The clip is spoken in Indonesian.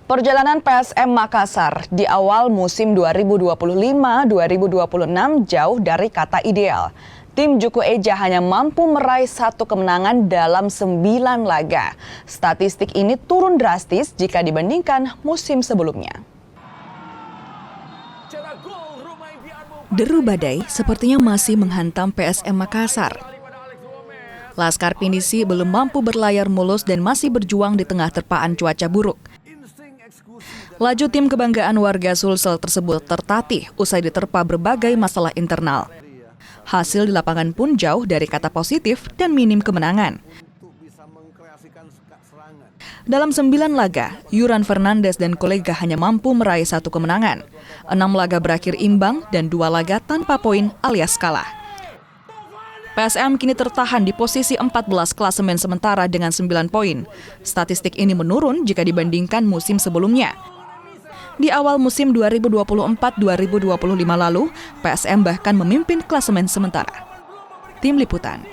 Perjalanan PSM Makassar di awal musim 2025-2026 jauh dari kata ideal. Tim Juku Eja hanya mampu meraih 1 kemenangan dalam 9 laga. Statistik ini turun drastis jika dibandingkan musim sebelumnya. Deru badai sepertinya masih menghantam PSM Makassar. Laskar Pinisi belum mampu berlayar mulus dan masih berjuang di tengah terpaan cuaca buruk. Laju tim kebanggaan warga Sulsel tersebut tertatih usai diterpa berbagai masalah internal. Hasil di lapangan pun jauh dari kata positif dan minim kemenangan. Dalam 9 laga, Yuran Fernandes dan kolega hanya mampu meraih 1 kemenangan. 6 laga berakhir imbang dan 2 laga tanpa poin alias kalah. PSM kini tertahan di posisi 14 klasemen sementara dengan 9 poin. Statistik ini menurun jika dibandingkan musim sebelumnya. Di awal musim 2024-2025 lalu, PSM bahkan memimpin klasemen sementara. Tim Liputan.